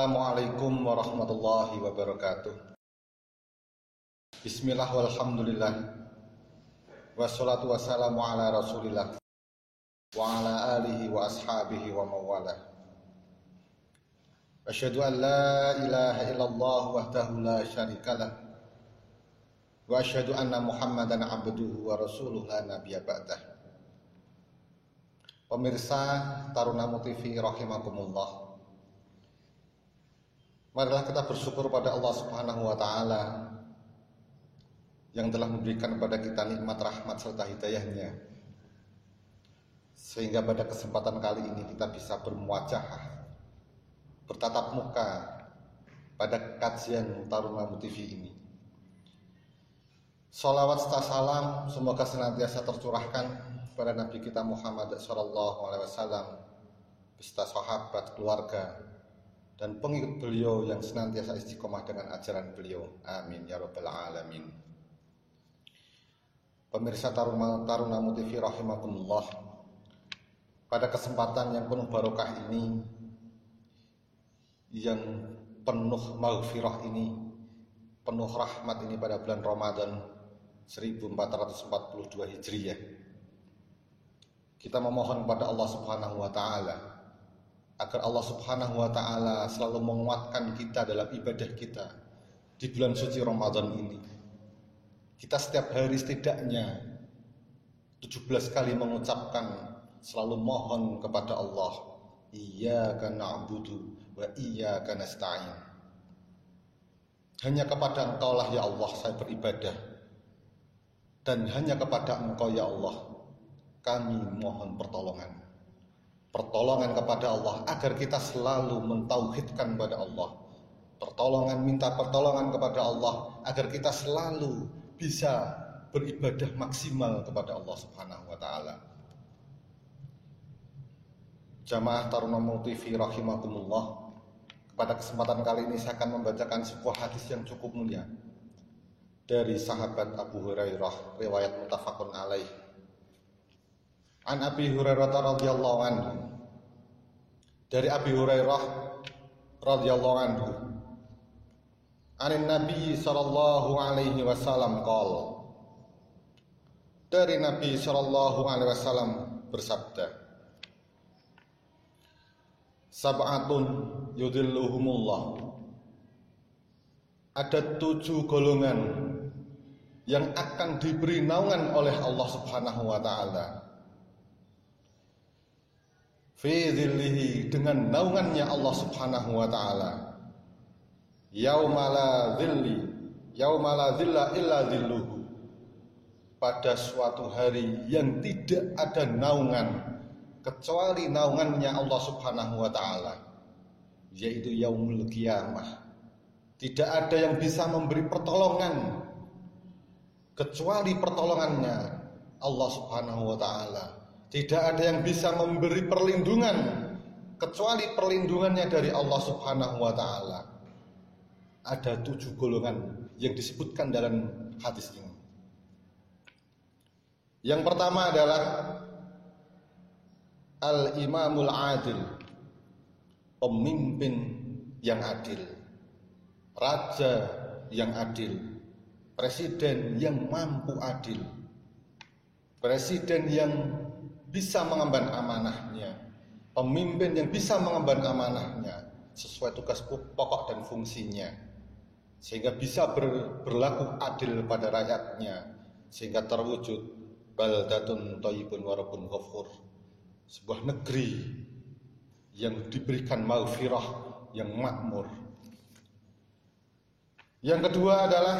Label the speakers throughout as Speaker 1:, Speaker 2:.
Speaker 1: Assalamualaikum warahmatullahi wabarakatuh. Bismillah walhamdulillah. Wassalatu wassalamu ala rasulillah wa ala alihi wa ashabihi wa mawalah. Asyhadu an la ilaha illallah wahdahu la syarikalah wa asyhadu anna Muhammadan abduhu wa rasuluhu la nabiyya ba'dah. Pemirsa Tarunamu TV rahimakumullah. Marilah kita bersyukur pada Allah Subhanahu wa Ta'ala yang telah memberikan kepada kita nikmat rahmat serta hidayahnya, sehingga pada kesempatan kali ini kita bisa bermuajahah, bertatap muka pada kajian Tarunamu TV ini. Sholawat serta salam semoga senantiasa tercurahkan pada Nabi kita Muhammad SAW beserta sahabat, keluarga, dan pengikut beliau yang senantiasa istiqomah dengan ajaran beliau. Amin ya rabbal alamin. Pemirsa Tarunamu TV rahimakumullah, pada kesempatan yang penuh barokah ini, yang penuh maghfirah ini, penuh rahmat ini, pada bulan Ramadan 1442 Hijriah, kita memohon kepada Allah Subhanahu wa Ta'ala agar Allah Subhanahu wa Ta'ala selalu menguatkan kita dalam ibadah kita di bulan suci Ramadan ini. Kita setiap hari setidaknya 17 kali mengucapkan, selalu mohon kepada Allah, Iyyaka na'budu wa iyyaka nasta'in. Hanya kepada Engkau lah ya Allah saya beribadah, dan hanya kepada Engkau ya Allah kami mohon pertolongan. Pertolongan kepada Allah agar kita selalu mentauhidkan kepada Allah. Minta pertolongan kepada Allah agar kita selalu bisa beribadah maksimal kepada Allah Subhanahu wa Ta'ala. Jamaah Tarunamu TV rahimakumullah, pada kesempatan kali ini saya akan membacakan sebuah hadis yang cukup mulia dari sahabat Abu Hurairah, riwayat muttafaqun alaih. An Abi Hurairah radhiyallahu anhu, dari Abi Hurairah radhiyallahu anhu, anin Nabi sallallahu alaihi wasallam qala, dari Nabi sallallahu alaihi wasallam bersabda, sab'atun yudhilluhumullah, ada 7 golongan yang akan diberi naungan oleh Allah Subhanahu wa Ta'ala, fi dhillihi, dengan naungannya Allah Subhanahu wa Ta'ala, yauma la dhilla illa dhilluhu, pada suatu hari yang tidak ada naungan kecuali naungannya Allah Subhanahu wa Ta'ala, yaitu yaumul qiyamah. Tidak ada yang bisa memberi pertolongan kecuali pertolongannya Allah Subhanahu wa Ta'ala. Tidak ada yang bisa memberi perlindungan kecuali perlindungannya dari Allah Subhanahu wa Ta'ala. Ada 7 golongan yang disebutkan dalam hadis ini. Yang pertama adalah al-imamul adil, pemimpin yang adil, raja yang adil, presiden yang mampu adil, presiden yang bisa mengemban amanahnya, pemimpin yang bisa mengemban amanahnya sesuai tugas pokok dan fungsinya, sehingga bisa berlaku adil pada rakyatnya, sehingga terwujud baldatun thayyibun wa rabbun ghafur, sebuah negeri yang diberikan maghfirah, yang makmur. Yang kedua adalah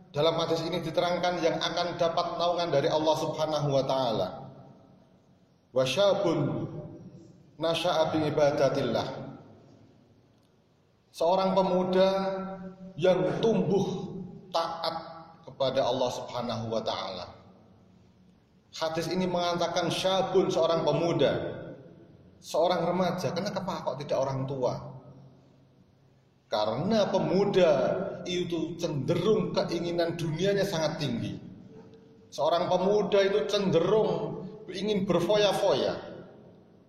Speaker 1: dalam hadis ini diterangkan yang akan dapat naungan dari Allah Subhanahu wa Ta'ala, wasyabun nasya'a bi ibadatillah, seorang pemuda yang tumbuh taat kepada Allah Subhanahu wa Ta'ala. Hadis ini mengatakan syabun, seorang pemuda, seorang remaja. Kenapa kok tidak orang tua? Karena pemuda itu cenderung keinginan dunianya sangat tinggi. Seorang pemuda itu cenderung ingin berfoya-foya.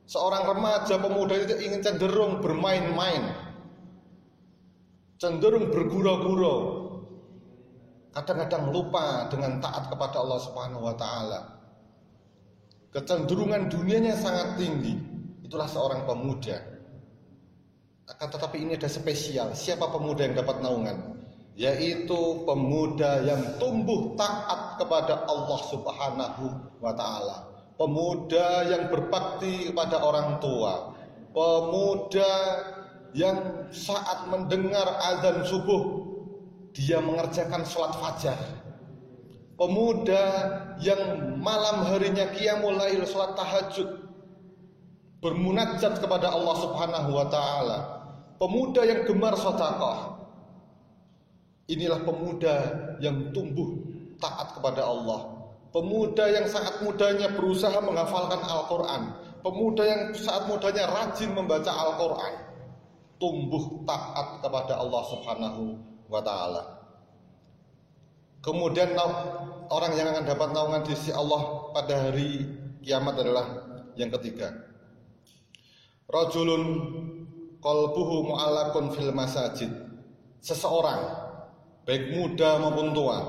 Speaker 1: Seorang remaja pemuda itu ingin cenderung bermain-main, cenderung bergurau-gurau, kadang-kadang lupa dengan taat kepada Allah Subhanahu wa taala. Kecenderungan dunianya sangat tinggi. Itulah seorang pemuda. Akan tetapi ini ada spesial. Siapa pemuda yang dapat naungan? Yaitu pemuda yang tumbuh taat kepada Allah Subhanahu wa taala. Pemuda yang berbakti kepada orang tua. Pemuda yang saat mendengar azan subuh dia mengerjakan sholat fajar. Pemuda yang malam harinya qiyamul lail, sholat tahajud, bermunajat kepada Allah Subhanahu wa taala. Pemuda yang gemar sedekah. Inilah pemuda yang tumbuh taat kepada Allah. Pemuda yang saat mudanya berusaha menghafalkan Al-Qur'an. Pemuda yang saat mudanya rajin membaca Al-Qur'an. Tumbuh taat kepada Allah Subhanahu wa taala. Kemudian orang yang akan dapat naungan di sisi Allah pada hari kiamat adalah yang ketiga. Rajulun qalbuhu mu'allaqun fil masajid. Seseorang baik muda maupun tua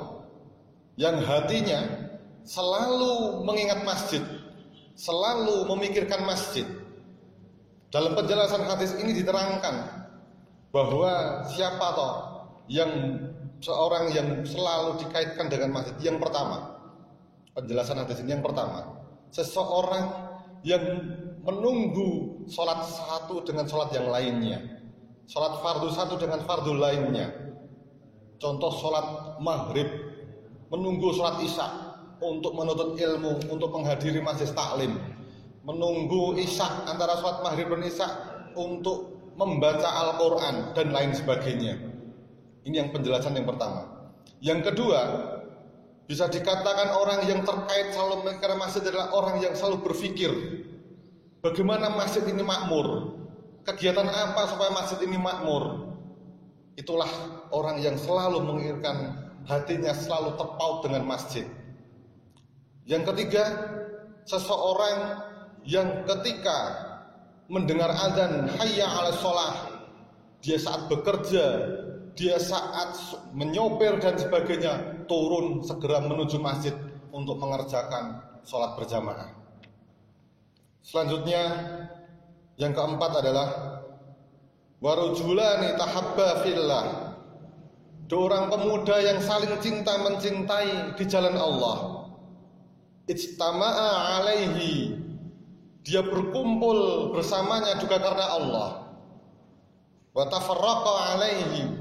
Speaker 1: yang hatinya selalu mengingat masjid, selalu memikirkan masjid. Dalam penjelasan hadis ini diterangkan bahwa siapa toh yang seorang yang selalu dikaitkan dengan masjid. Yang pertama, penjelasan hadis ini yang pertama, seseorang yang menunggu sholat satu dengan sholat yang lainnya, sholat fardu satu dengan fardu lainnya. Contoh sholat maghrib, menunggu sholat isya untuk menuntut ilmu, untuk menghadiri majelis taklim, menunggu isya antara sholat maghrib dan isya untuk membaca Al-Quran dan lain sebagainya. Ini yang penjelasan yang pertama. Yang kedua, bisa dikatakan orang yang terkait selalu memikirkan masjid adalah orang yang selalu berpikir bagaimana masjid ini makmur, kegiatan apa supaya masjid ini makmur. Itulah orang yang selalu menginginkan hatinya selalu terpaut dengan masjid. Yang ketiga, seseorang yang ketika mendengar azan hayya 'alas shalah, dia saat bekerja, dia saat menyopir dan sebagainya, turun segera menuju masjid untuk mengerjakan sholat berjamaah. Selanjutnya yang keempat adalah warujulani tahabba fillah. Dua orang pemuda yang saling cinta mencintai di jalan Allah. Ijtama'a alaihi. Dia berkumpul bersamanya juga karena Allah. Wa tafarraqa alaihi.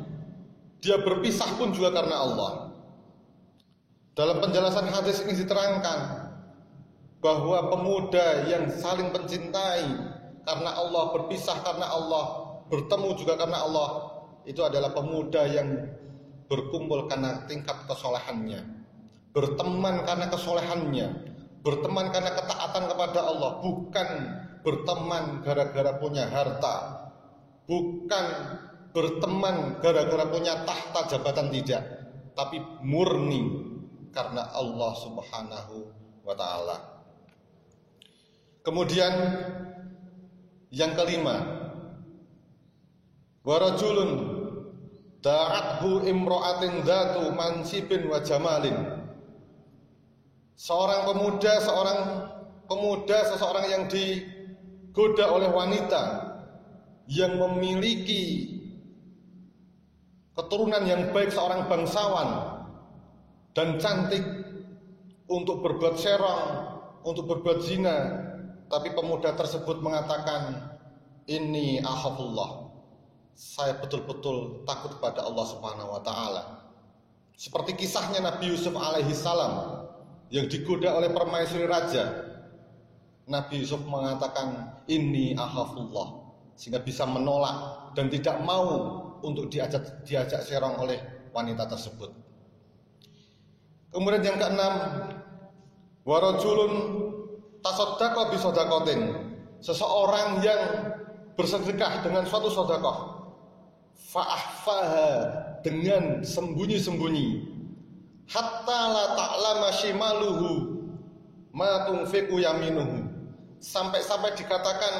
Speaker 1: Dia berpisah pun juga karena Allah. Dalam penjelasan hadis ini diterangkan bahwa pemuda yang saling mencintai karena Allah, berpisah karena Allah, bertemu juga karena Allah, itu adalah pemuda yang berkumpul karena tingkat kesolehannya, berteman karena kesolehannya, berteman karena ketaatan kepada Allah, bukan berteman gara-gara punya harta, bukan berteman gara-gara punya tahta jabatan, tidak, tapi murni karena Allah Subhanahu wa ta'ala. Kemudian yang kelima, warajulun da'athu imra'atin dzatu mansibin wa jamalin. Seseorang yang digoda oleh wanita yang memiliki keturunan yang baik, seorang bangsawan dan cantik, untuk berbuat serong, untuk berbuat zina. Tapi pemuda tersebut mengatakan, ini akhafullah, saya betul-betul takut kepada Allah Subhanahu wa ta'ala. Seperti kisahnya Nabi Yusuf alaihi salam yang digoda oleh permaisuri raja. Nabi Yusuf mengatakan, ini akhafullah, sehingga bisa menolak dan tidak mau untuk diajak serong oleh wanita tersebut. Kemudian yang keenam, warajulun tasaddaqa bi shadaqatin. Seseorang yang bersedekah dengan suatu sedekah, fa'ahfaha, dengan sembunyi-sembunyi, hatta la ta'lama shimaluhu ma tunfiqu yaminuhu, sampai dikatakan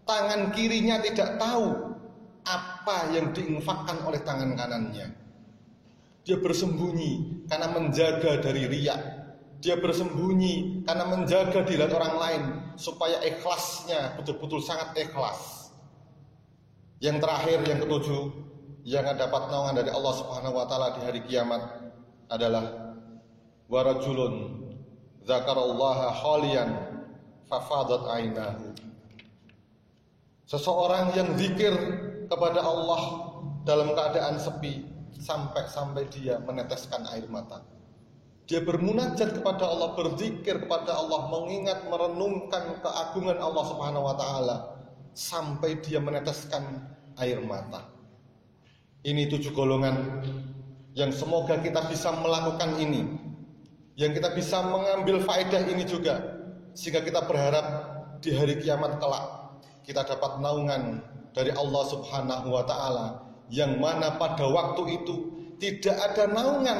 Speaker 1: tangan kirinya tidak tahu apa yang diinfakkan oleh tangan kanannya. Dia bersembunyi karena menjaga dari riya. Dia bersembunyi karena menjaga dilihat orang lain supaya ikhlasnya betul-betul sangat ikhlas. Yang terakhir, yang ketujuh, yang dapat naungan dari Allah Subhanahu wa taala di hari kiamat adalah warajulun dzakarallaha khalian fafadat ainahu. Seseorang yang zikir kepada Allah dalam keadaan sepi sampai dia meneteskan air mata. Dia bermunajat kepada Allah, berzikir kepada Allah, mengingat, merenungkan keagungan Allah Subhanahu wa taala sampai dia meneteskan air mata. Ini 7 golongan yang semoga kita bisa melakukan ini, yang kita bisa mengambil faedah ini juga, sehingga kita berharap di hari kiamat kelak kita dapat naungan dari Allah Subhanahu wa taala, yang mana pada waktu itu tidak ada naungan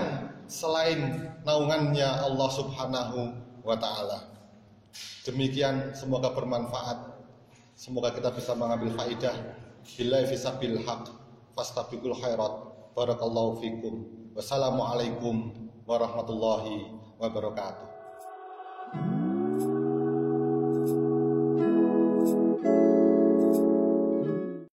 Speaker 1: selain naungannya Allah Subhanahu wa taala. Demikian, semoga bermanfaat. Semoga kita bisa mengambil faidah. Billahi fisabil haq fastabiqul khairat. Barakallahu fikum. Wassalamualaikum warahmatullahi wabarakatuh.